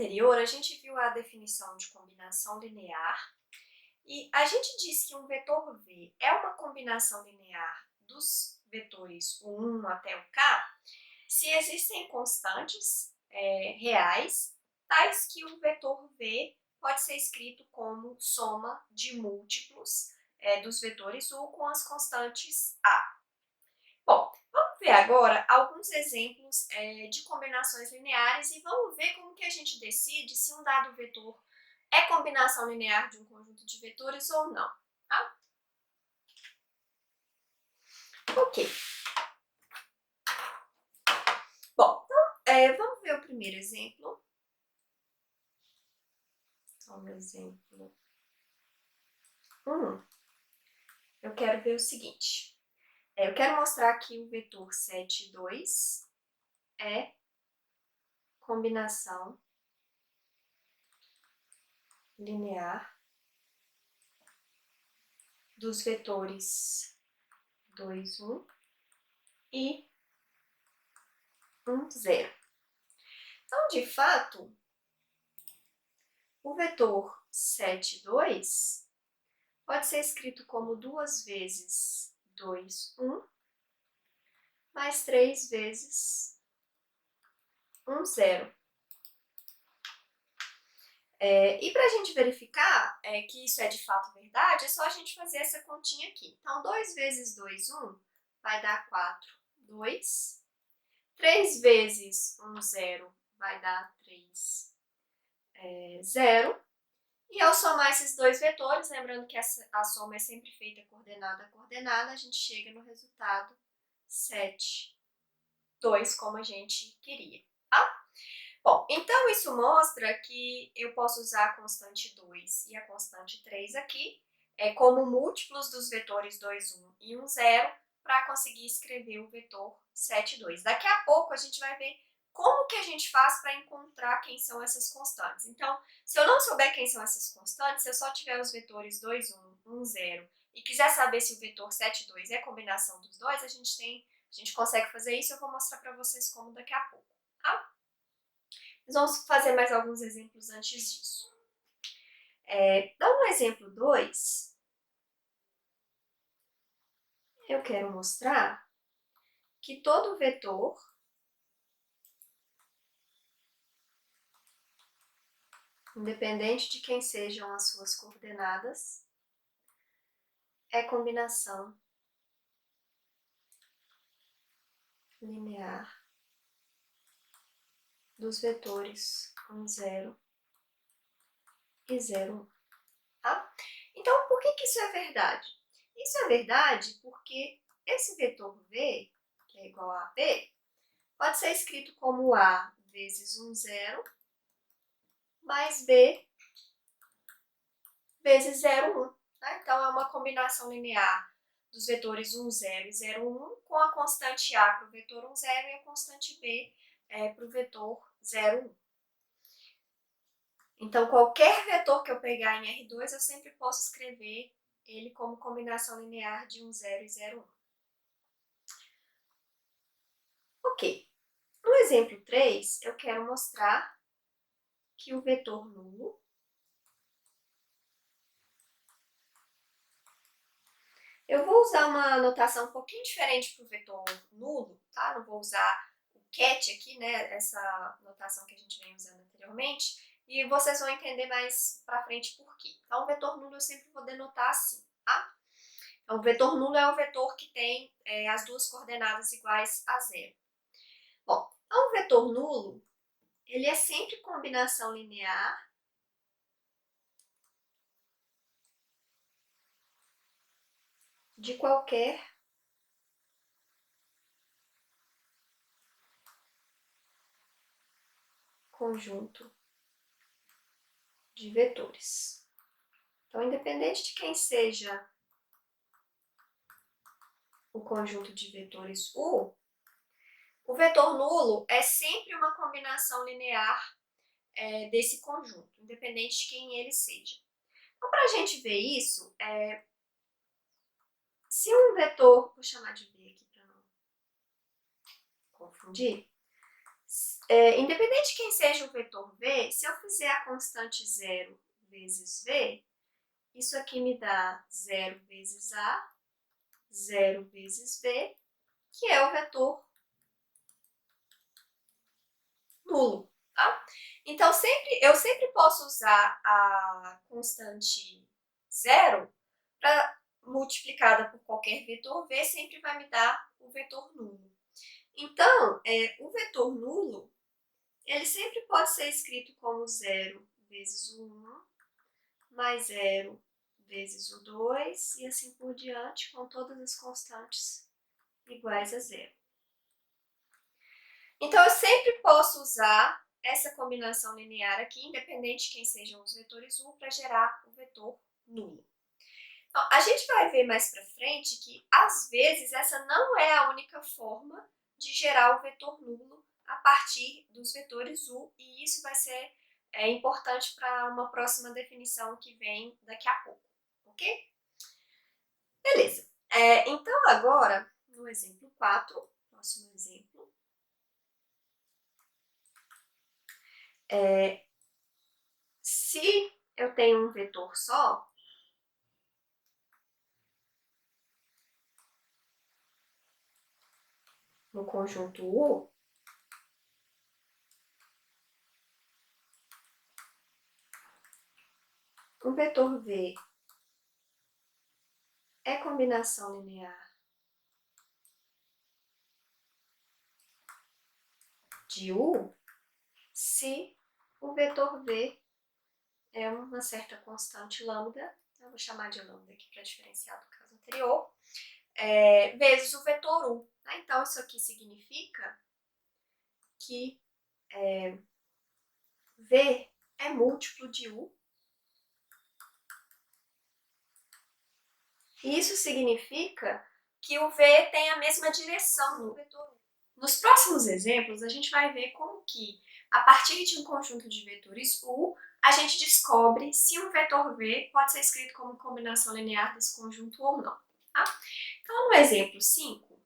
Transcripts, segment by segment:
anterior, a gente viu a definição de combinação linear e a gente disse que um vetor V é uma combinação linear dos vetores o 1 até o k se existem constantes reais, tais que o vetor V pode ser escrito como soma de múltiplos dos vetores U com as constantes A. Bom, vamos ver agora alguns exemplos de combinações lineares e vamos ver como que a gente decide se um dado vetor é combinação linear de um conjunto de vetores ou não, tá? Ok. Bom, então vamos ver o primeiro exemplo. Então, exemplo 1. Eu quero ver o seguinte. Eu quero mostrar que o vetor 7, 2 é combinação linear dos vetores 2, 1 e 1, 0. Então, de fato, o vetor 7, 2 pode ser escrito como 2 vezes 2, 1, mais 3 vezes 1, 0. E para a gente verificar que isso é de fato verdade, é só a gente fazer essa continha aqui. Então, 2 vezes 2, 1, vai dar 4, 2. 3 vezes 1, 0, vai dar 3, 0. E ao somar esses dois vetores, lembrando que a soma é sempre feita coordenada a coordenada, a gente chega no resultado 7, 2, como a gente queria, tá? Bom, então isso mostra que eu posso usar a constante 2 e a constante 3 aqui como múltiplos dos vetores 2, 1 e 1, 0 para conseguir escrever o vetor 7, 2. Daqui a pouco a gente vai ver como que a gente faz para encontrar quem são essas constantes. Então, se eu não souber quem são essas constantes, se eu só tiver os vetores 2, 1, 1, 0 e quiser saber se o vetor 7, 2 é a combinação dos dois, a gente consegue fazer isso. Eu vou mostrar para vocês como daqui a pouco, tá? Nós vamos fazer mais alguns exemplos antes disso. No exemplo 2, eu quero mostrar que todo vetor independente de quem sejam as suas coordenadas, é combinação linear dos vetores 1, 0 e 0, 1. Tá? Então, por que isso é verdade? Isso é verdade porque esse vetor V, que é igual a B, pode ser escrito como A vezes 1, 0, mais B vezes 0, 1. Tá? Então, é uma combinação linear dos vetores 1, 0 e 0, 1, com a constante A para o vetor 1, 0 e a constante B para o vetor 0, 1. Então, qualquer vetor que eu pegar em R2, eu sempre posso escrever ele como combinação linear de 1, 0 e 0, 1. Ok. No exemplo 3, eu quero mostrar que o vetor nulo eu vou usar uma notação um pouquinho diferente para o vetor nulo, tá? Não vou usar o cat aqui, né? Essa notação que a gente vem usando anteriormente. E vocês vão entender mais pra frente por quê. Então, o vetor nulo eu sempre vou denotar assim, tá? Então, o vetor nulo é o vetor que tem as duas coordenadas iguais a 0. Bom, então o vetor nulo, ele é sempre combinação linear de qualquer conjunto de vetores. Então, independente de quem seja o conjunto de vetores U, o vetor nulo é sempre uma combinação linear desse conjunto, independente de quem ele seja. Então, para a gente ver isso, se um vetor, vou chamar de V aqui para não confundir, Independente de quem seja o vetor v, se eu fizer a constante 0 vezes v, isso aqui me dá 0 vezes a, 0 vezes b, que é o vetor nulo, tá? Então, eu sempre posso usar a constante 0 multiplicada por qualquer vetor v, sempre vai me dar o vetor nulo. Então, o vetor nulo, ele sempre pode ser escrito como 0 vezes o 1, mais 0 vezes o 2, e assim por diante, com todas as constantes iguais a 0. Então, eu sempre posso usar essa combinação linear aqui, independente de quem sejam os vetores U, para gerar o vetor nulo. Então, a gente vai ver mais para frente que, às vezes, essa não é a única forma de gerar o vetor nulo a partir dos vetores U, e isso vai ser importante para uma próxima definição que vem daqui a pouco, ok? Beleza. Então, agora, no exemplo 4, próximo exemplo, se eu tenho um vetor só, no conjunto U, o vetor V é combinação linear de U se o vetor V é uma certa constante lambda, eu vou chamar de lambda aqui para diferenciar do caso anterior, vezes o vetor U. Tá? Então, isso aqui significa que V é múltiplo de U. E isso significa que o V tem a mesma direção do vetor U. Nos próximos exemplos, a gente vai ver como que, a partir de um conjunto de vetores U, a gente descobre se um vetor V pode ser escrito como combinação linear desse conjunto ou não. Tá? Então, no exemplo 5,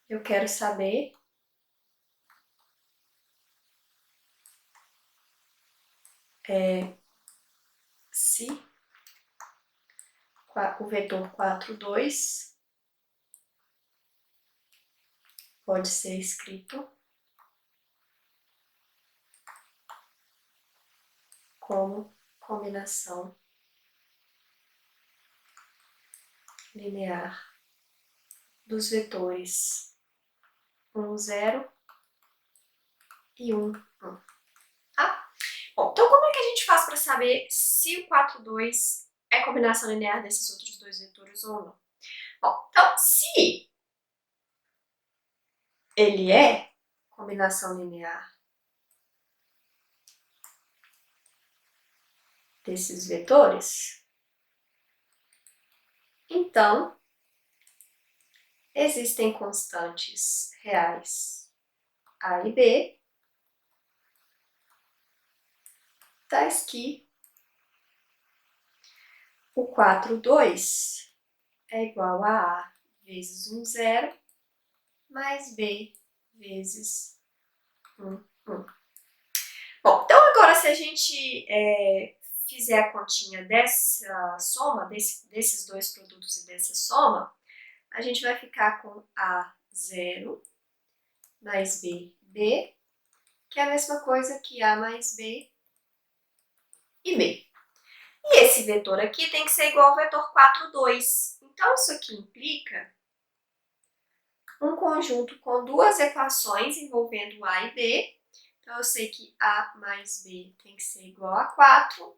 eu quero saber se o vetor 4, 2 pode ser escrito como combinação linear dos vetores 1, 0 e 1, 1. Tá? Bom, então como é que a gente faz para saber se o 4, 2 é combinação linear desses outros dois vetores ou não? Bom, então se ele é combinação linear desses vetores, então existem constantes reais A e B, tais que o 4, 2 é igual a A vezes 1, 0, mais B vezes 1, 1. Bom, então agora se a gente fizer a continha dessa soma, desses dois produtos e dessa soma, a gente vai ficar com A, 0, mais B, B, que é a mesma coisa que A mais B e B. E esse vetor aqui tem que ser igual ao vetor 4, 2. Então, isso aqui implica um conjunto com duas equações envolvendo A e B. Então, eu sei que A mais B tem que ser igual a 4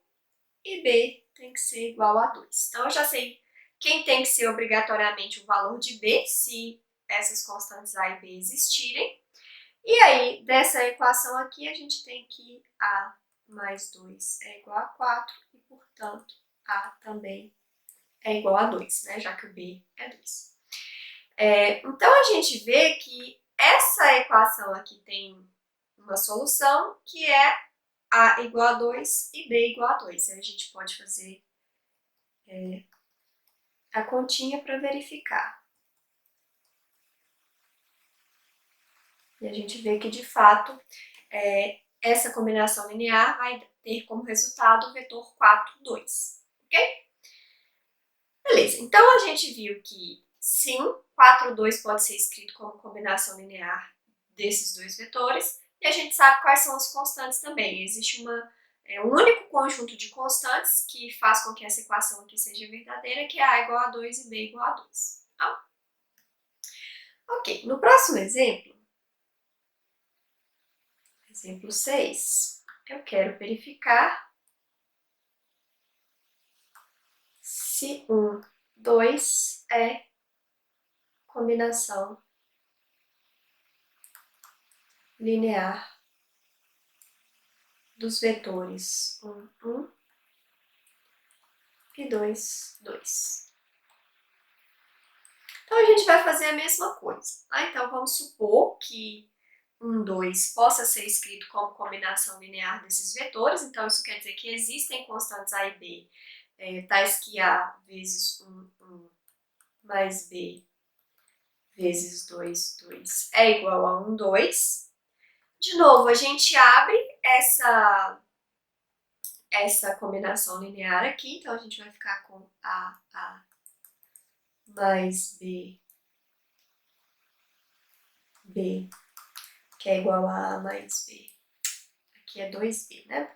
e B tem que ser igual a 2. Então, eu já sei quem tem que ser obrigatoriamente o valor de B, se essas constantes A e B existirem. E aí, dessa equação aqui, a gente tem que A mais 2 é igual a 4 e, portanto, A também é igual a 2, né? Já que o B é 2. Então, a gente vê que essa equação aqui tem uma solução que é A igual a 2 e B igual a 2. Aí a gente pode fazer a continha para verificar. E a gente vê que, de fato, essa combinação linear vai ter como resultado o vetor 4, 2, ok? Beleza, então a gente viu que, sim, 4, 2 pode ser escrito como combinação linear desses dois vetores, e a gente sabe quais são as constantes também. Existe um único conjunto de constantes que faz com que essa equação aqui seja verdadeira, que é A igual a 2 e B igual a 2. Tá? Ok, no próximo exemplo, exemplo 6, eu quero verificar se 1, 2 é combinação linear dos vetores 1, 1 e 2, 2. Então, a gente vai fazer a mesma coisa. Tá? Então, vamos supor que 1, 2 possa ser escrito como combinação linear desses vetores. Então, isso quer dizer que existem constantes A e B, tais que A vezes 1, 1 mais B vezes 2, 2 é igual a 1, 2. De novo, a gente abre essa combinação linear aqui, então a gente vai ficar com A mais B, que é igual a mais B. Aqui é 2B, né?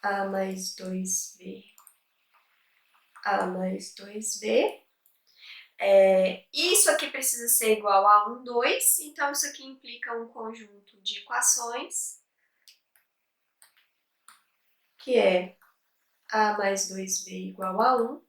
A mais 2B, A mais 2B. Isso aqui precisa ser igual a 1, 2, então isso aqui implica um conjunto de equações, que é A mais 2B igual a 1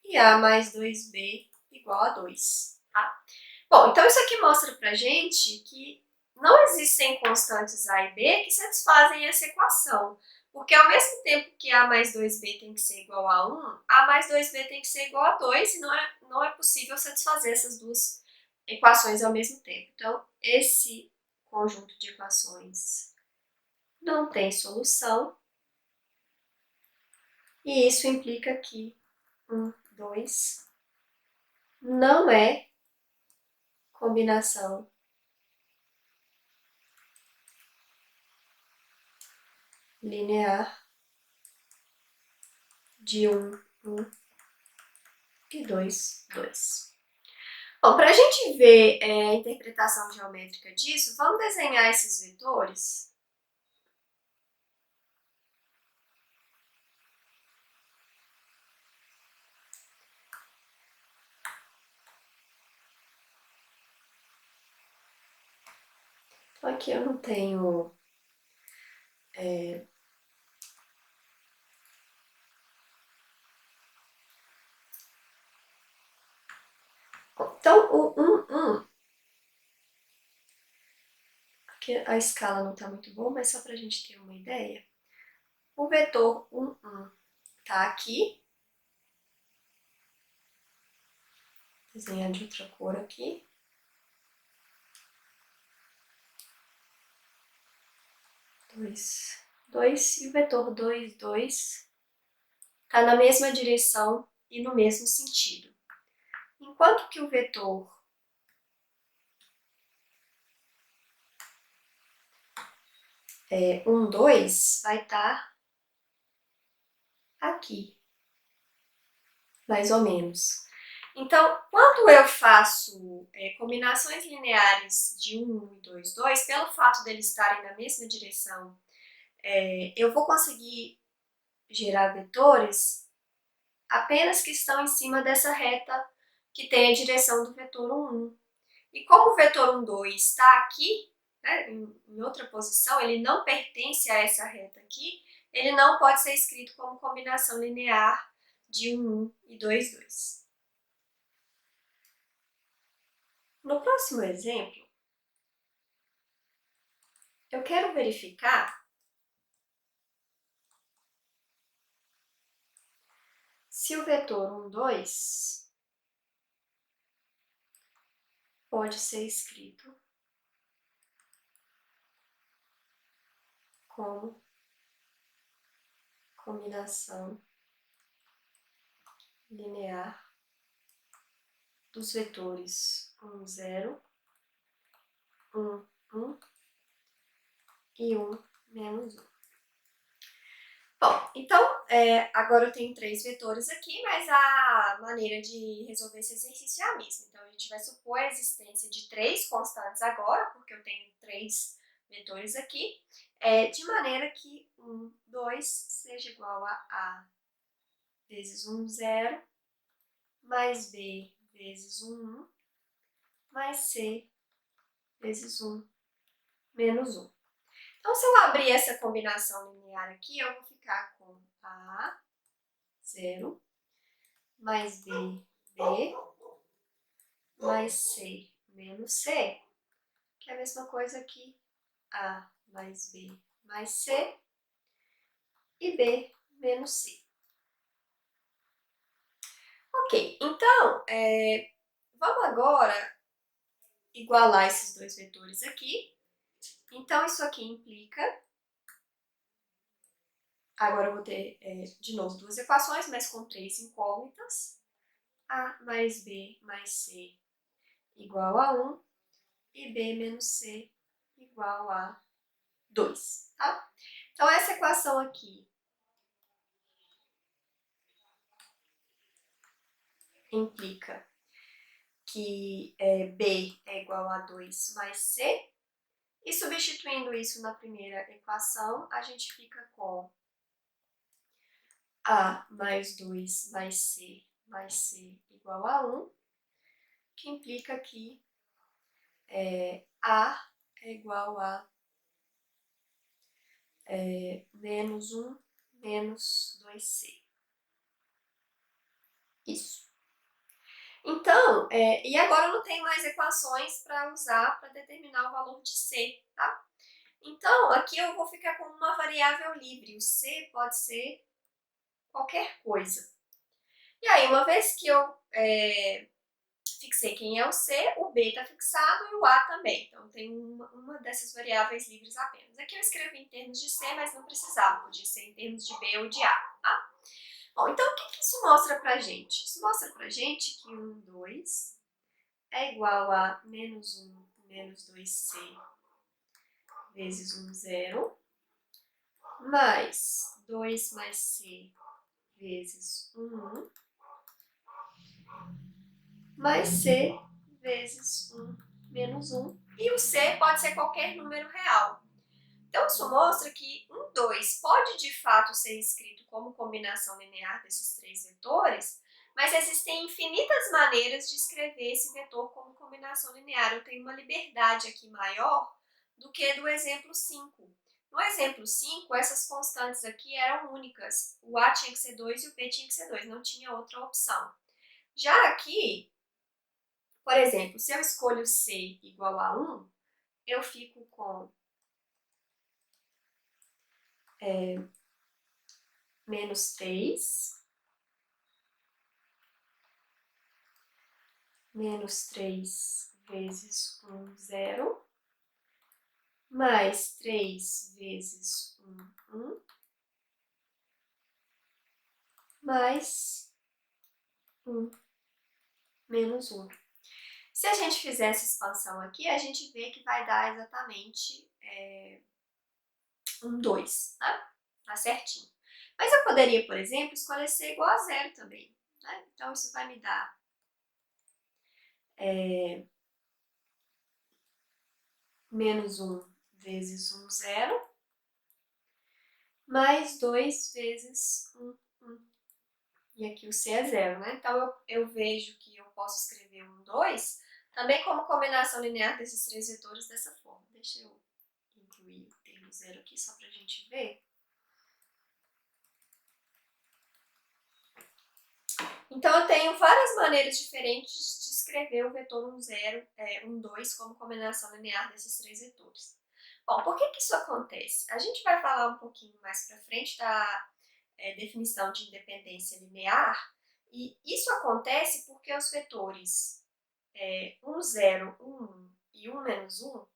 e A mais 2B igual a 2, tá? Bom, então isso aqui mostra pra gente que não existem constantes A e B que satisfazem essa equação, porque ao mesmo tempo que A mais 2B tem que ser igual a 1, A mais 2B tem que ser igual a 2 e não é possível satisfazer essas duas equações ao mesmo tempo. Então, esse conjunto de equações não tem solução e isso implica que 1, 2 não é combinação linear de 1, 1 e 2, 2. Bom, para a gente ver a interpretação geométrica disso, vamos desenhar esses vetores. Então, aqui eu não tenho então, o 1, 1, aqui a escala não está muito boa, mas só para a gente ter uma ideia, o vetor 1, 1 está aqui, vou desenhar de outra cor aqui, 2, 2, e o vetor 2, 2 está na mesma direção e no mesmo sentido. Enquanto que o vetor 1, 2 vai estar aqui, mais ou menos. Então, quando eu faço combinações lineares de 1 e 2, 2, pelo fato deles estarem na mesma direção, eu vou conseguir gerar vetores apenas que estão em cima dessa reta que tem a direção do vetor 1, 1. E como o vetor 1, 2 está aqui, né, em outra posição, ele não pertence a essa reta aqui, ele não pode ser escrito como combinação linear de 1, 1 e 2, 2. No próximo exemplo, eu quero verificar se o vetor 1, 2 pode ser escrito como combinação linear dos vetores 1, 0, 1, 1 e 1, menos 1. Bom, então, agora eu tenho 3 vetores aqui, mas a maneira de resolver esse exercício é a mesma. Então, a gente vai supor a existência de 3 constantes agora, porque eu tenho 3 vetores aqui, de maneira que 1, 2 seja igual a vezes 1, 0, mais B vezes 1, 1, mais C vezes 1, menos 1. Então, se eu abrir essa combinação linear aqui, eu vou ficar com A, 0, mais B, B, mais C, menos C, que é a mesma coisa que A mais B mais C e B menos C. Ok, então, vamos agora igualar esses dois vetores aqui. Então, isso aqui implica... Agora eu vou ter, de novo, duas equações, mas com 3 incógnitas. A mais B mais C igual a 1 e B menos C igual a 2, tá? Então, essa equação aqui implica que B é igual a 2 mais C, e substituindo isso na primeira equação, a gente fica com A mais 2 mais C igual a 1, que implica que A é igual a menos 1 menos 2C. Isso. Então, e agora eu não tenho mais equações para usar para determinar o valor de C, tá? Então, aqui eu vou ficar com uma variável livre. O C pode ser qualquer coisa. E aí, uma vez que eu fixei quem é o C, o B está fixado e o A também. Então, tem uma dessas variáveis livres apenas. Aqui eu escrevi em termos de C, mas não precisava. Podia ser em termos de B ou de A, tá? Bom, então o que isso mostra pra gente? Isso mostra pra gente que 1, 2 é igual a menos 1 menos 2C vezes 1, 0, mais 2 mais C vezes 1, 1, mais C vezes 1 menos 1. E o C pode ser qualquer número real. Então, isso mostra que 1, 2 pode de fato ser escrito como combinação linear desses 3 vetores, mas existem infinitas maneiras de escrever esse vetor como combinação linear. Eu tenho uma liberdade aqui maior do que do exemplo 5. No exemplo 5, essas constantes aqui eram únicas. O A tinha que ser 2 e o B tinha que ser 2, não tinha outra opção. Já aqui, por exemplo, se eu escolho C igual a 1, eu fico com menos 3, menos 3 vezes 1, 0, mais 3 vezes 1, 1, mais 1, menos 1. Se a gente fizer essa expansão aqui, a gente vê que vai dar exatamente 1, 2, tá? Tá certinho. Mas eu poderia, por exemplo, escolher C igual a 0 também, né? Então, isso vai me dar menos 1 vezes 1, 0, mais 2 vezes 1, 1. E aqui o C é 0, né? Então, eu vejo que eu posso escrever 1, 2 também como combinação linear desses 3 vetores dessa forma. Deixa eu incluir o termo 0 aqui, só para a gente ver. Então, eu tenho várias maneiras diferentes de escrever o vetor 1, 0, 1, 2 como combinação linear desses 3 vetores. Bom, por que isso acontece? A gente vai falar um pouquinho mais para frente da definição de independência linear, e isso acontece porque os vetores 1, 0, 1, 1 e 1, menos 1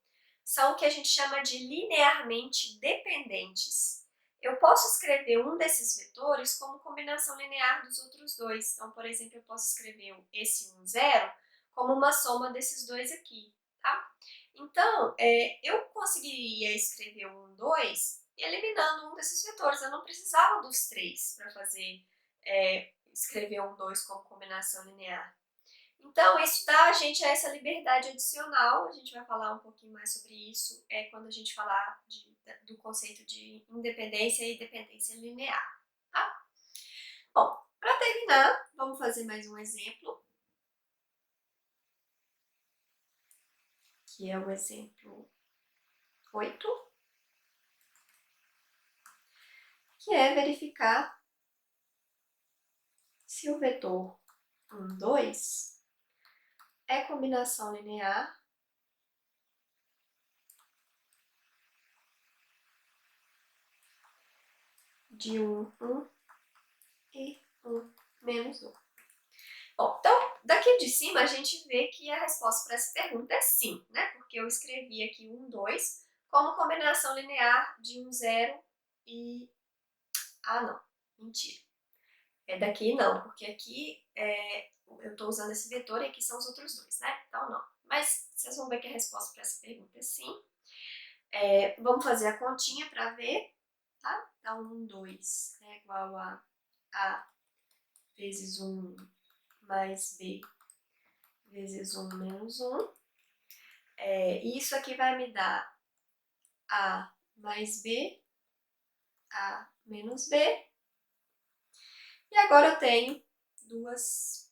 são o que a gente chama de linearmente dependentes. Eu posso escrever um desses vetores como combinação linear dos outros dois. Então, por exemplo, eu posso escrever esse 1, 0 como uma soma desses dois aqui, tá? Então, eu conseguiria escrever o 1, 2 eliminando um desses vetores. Eu não precisava dos três para fazer, escrever 1, 2 como combinação linear. Então, isso dá a gente essa liberdade adicional. A gente vai falar um pouquinho mais sobre isso quando a gente falar do conceito de independência e dependência linear, tá? Bom, para terminar, vamos fazer mais um exemplo, que é o exemplo 8, que é verificar se o vetor 1, 2 é combinação linear de 1, 1 e 1, menos 1. Bom, então, daqui de cima a gente vê que a resposta para essa pergunta é sim, né? Porque eu escrevi aqui 1, 2 como combinação linear de 1, 0 e... Ah, não, mentira. Daqui não, porque aqui eu estou usando esse vetor e aqui são os outros dois, né? Então não. Mas vocês vão ver que a resposta para essa pergunta é sim. Vamos fazer a continha para ver, tá? Então 1, 2 é igual a A vezes 1 mais B vezes 1 menos 1. E isso aqui vai me dar A mais B, A menos B. E agora eu tenho duas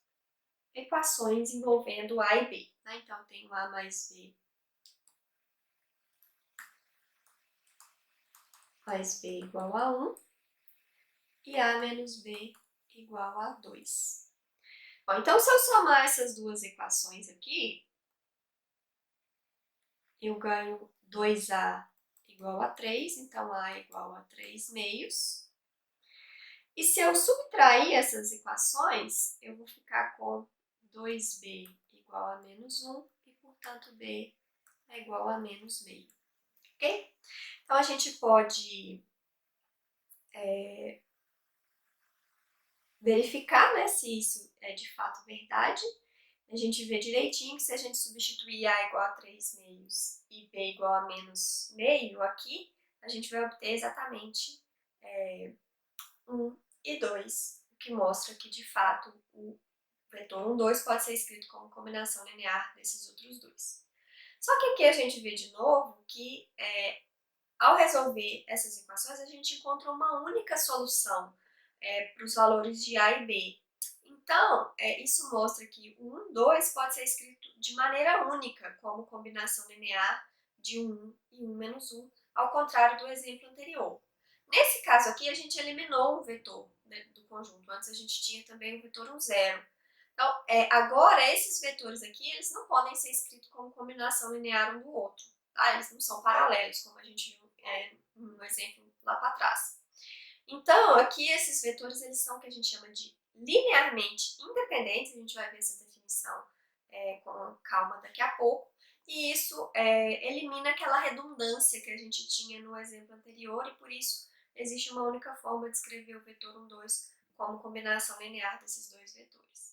equações envolvendo A e B, né? Então eu tenho A mais B igual a 1 e A menos B igual a 2. Bom, então se eu somar essas duas equações aqui, eu ganho 2A igual a 3, então A igual a 3 meios. E se eu subtrair essas equações, eu vou ficar com 2B igual a menos 1 e, portanto, B é igual a menos meio. Ok? Então, a gente pode verificar, né, se isso é de fato verdade. A gente vê direitinho que se a gente substituir A igual a 3 meios e B igual a menos meio aqui, a gente vai obter exatamente 1 e 2, o que mostra que de fato o vetor 1, 2 pode ser escrito como combinação linear desses outros dois. Só que aqui a gente vê de novo que ao resolver essas equações a gente encontra uma única solução para os valores de A e B. Então, isso mostra que o 1, 2 pode ser escrito de maneira única, como combinação linear de 1 e 1 menos 1, ao contrário do exemplo anterior. Nesse caso aqui, a gente eliminou um vetor, né, do conjunto. Antes a gente tinha também o vetor 1, 0. Então, agora, esses vetores aqui, eles não podem ser escritos como combinação linear um do outro. Tá? Eles não são paralelos, como a gente viu no exemplo lá para trás. Então, aqui esses vetores, eles são o que a gente chama de linearmente independentes. A gente vai ver essa definição com calma daqui a pouco. E isso elimina aquela redundância que a gente tinha no exemplo anterior e, por isso, existe uma única forma de escrever o vetor 1, 2 como combinação linear desses dois vetores.